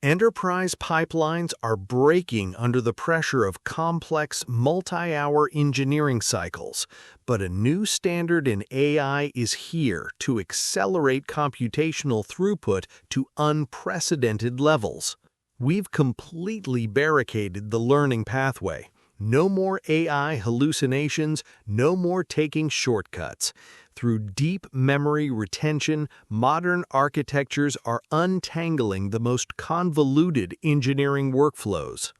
Enterprise pipelines are breaking under the pressure of complex, multi-hour engineering cycles, but a new standard in AI is here to accelerate computational throughput to unprecedented levels. We've completely barricaded the learning pathway. No more AI hallucinations, no more taking shortcuts. Through deep memory retention, modern architectures are untangling the most convoluted engineering workflows.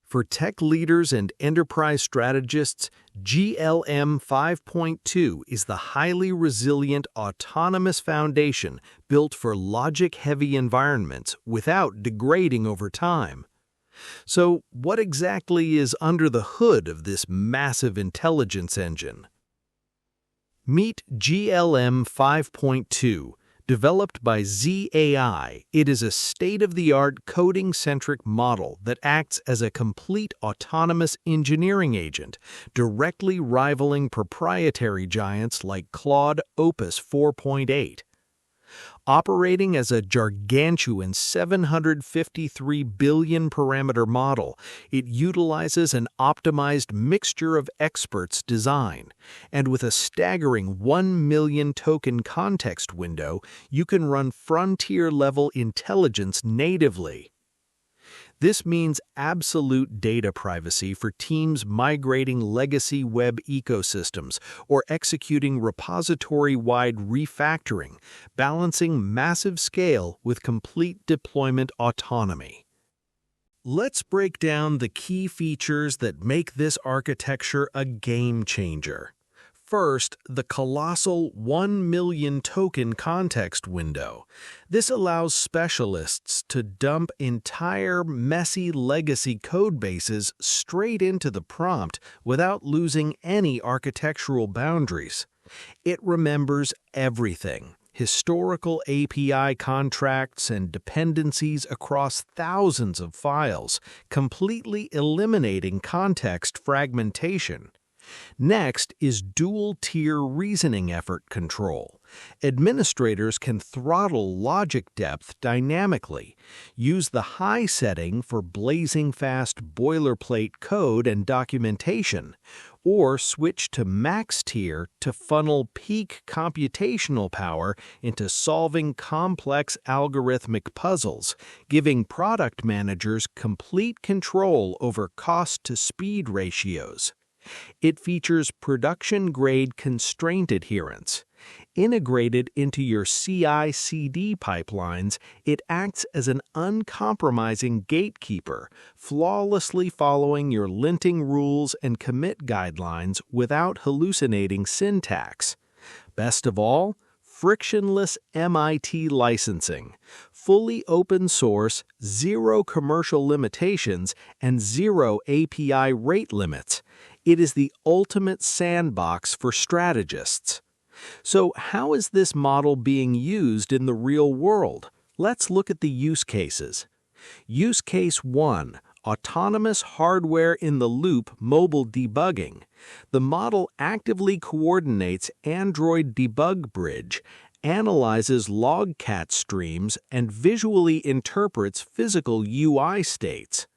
For tech leaders and enterprise strategists, GLM-5.2 is the highly resilient autonomous foundation built for logic-heavy environments without degrading over time. So, what exactly is under the hood of this massive intelligence engine? Meet GLM 5.2. Developed by ZAI, it is a state-of-the-art coding-centric model that acts as a complete autonomous engineering agent, directly rivaling proprietary giants like Claude Opus 4.8. Operating as a gargantuan 753 billion parameter model, it utilizes an optimized mixture of experts design, and with a staggering 1 million token context window, you can run frontier-level intelligence natively. This means absolute data privacy for teams migrating legacy web ecosystems or executing repository-wide refactoring, balancing massive scale with complete deployment autonomy. Let's break down the key features that make this architecture a game changer. First, the colossal 1 million token context window. This allows specialists to dump entire messy legacy codebases straight into the prompt without losing any architectural boundaries. It remembers everything: historical API contracts and dependencies across thousands of files, completely eliminating context fragmentation. Next is dual-tier reasoning effort control. Administrators can throttle logic depth dynamically, use the high setting for blazing fast boilerplate code and documentation, or switch to max tier to funnel peak computational power into solving complex algorithmic puzzles, giving product managers complete control over cost-to-speed ratios. It features production-grade constraint adherence. Integrated into your CI/CD pipelines, it acts as an uncompromising gatekeeper, flawlessly following your linting rules and commit guidelines without hallucinating syntax. Best of all, frictionless MIT licensing, fully open source, zero commercial limitations, and zero API rate limits. It is the ultimate sandbox for strategists. So, how is this model being used in the real world? Let's look at the use cases. Use case 1. Autonomous hardware-in-the-loop mobile debugging. The model actively coordinates Android Debug Bridge, analyzes logcat streams, and visually interprets physical UI states.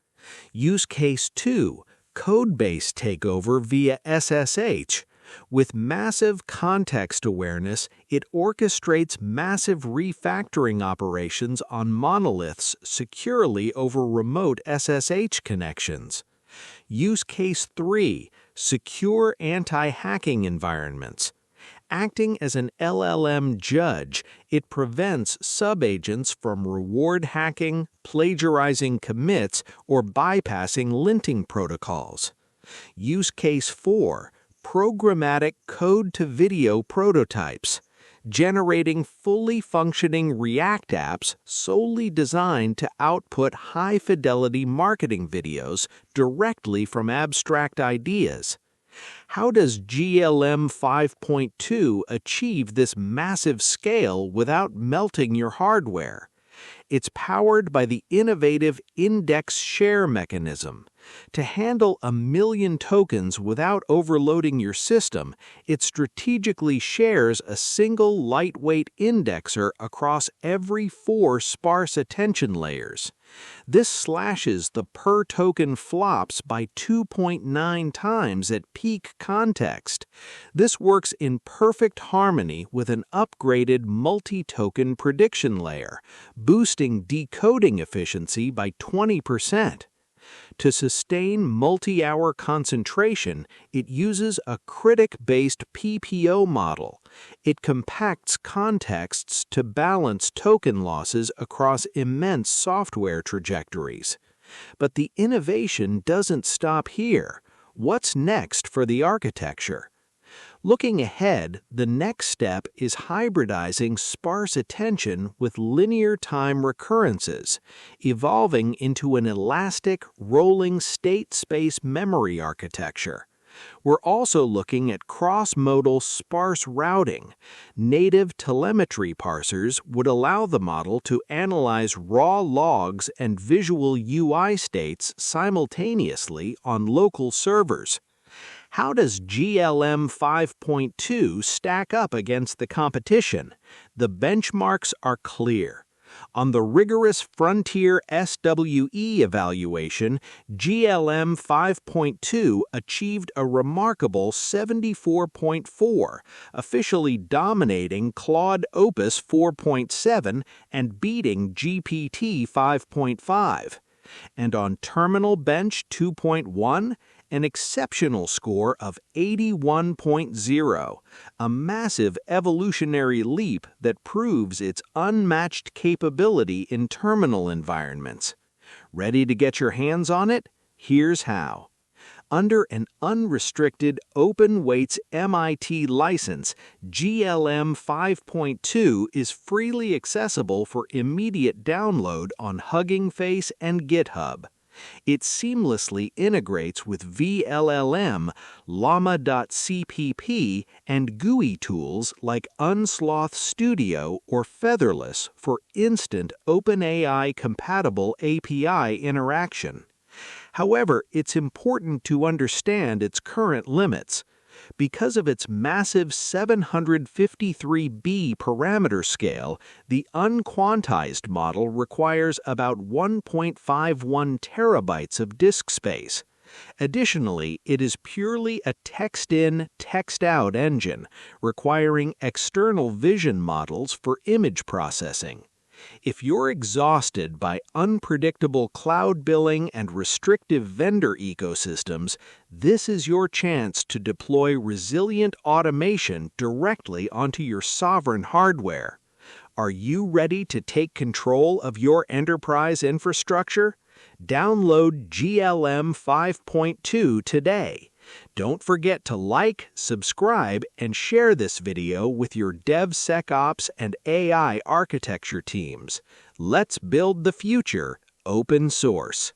Use case 2. Codebase takeover via SSH. With massive context awareness, it orchestrates massive refactoring operations on monoliths securely over remote SSH connections. Use case 3. Secure anti-hacking environments. Acting as an LLM judge, it prevents subagents from reward hacking, plagiarizing commits, or bypassing linting protocols. Use case 4. Programmatic code-to-video prototypes. Generating fully functioning React apps solely designed to output high-fidelity marketing videos directly from abstract ideas. How does GLM 5.2 achieve this massive scale without melting your hardware? It's powered by the innovative IndexShare mechanism. To handle 1 million tokens without overloading your system, it strategically shares a single lightweight indexer across every 4 sparse attention layers. This slashes the per-token flops by 2.9 times at peak context. This works in perfect harmony with an upgraded multi-token prediction layer, boosting decoding efficiency by 20%. To sustain multi-hour concentration, it uses a critic-based PPO model. It compacts contexts to balance token losses across immense software trajectories. But the innovation doesn't stop here. What's next for the architecture? Looking ahead, the next step is hybridizing sparse attention with linear time recurrences, evolving into an elastic, rolling state-space memory architecture. We're also looking at cross-modal sparse routing. Native telemetry parsers would allow the model to analyze raw logs and visual UI states simultaneously on local servers. How does GLM-5.2 stack up against the competition? The benchmarks are clear. On the rigorous Frontier SWE evaluation, GLM-5.2 achieved a remarkable 74.4, officially dominating Claude Opus 4.7 and beating GPT 5.5. And on Terminal Bench 2.1, an exceptional score of 81.0, a massive evolutionary leap that proves its unmatched capability in terminal environments. Ready to get your hands on it? Here's how. Under an unrestricted open weights MIT license, GLM 5.2 is freely accessible for immediate download on Hugging Face and GitHub. It seamlessly integrates with VLLM, Llama.cpp, and GUI tools like Unsloth Studio or Featherless for instant OpenAI-compatible API interaction. However, it's important to understand its current limits. Because of its massive 753B parameter scale, the unquantized model requires about 1.51 terabytes of disk space. Additionally, it is purely a text-in, text-out engine, requiring external vision models for image processing. If you're exhausted by unpredictable cloud billing and restrictive vendor ecosystems, this is your chance to deploy resilient automation directly onto your sovereign hardware. Are you ready to take control of your enterprise infrastructure? Download GLM 5.2 today. Don't forget to like, subscribe, and share this video with your DevSecOps and AI architecture teams. Let's build the future open source.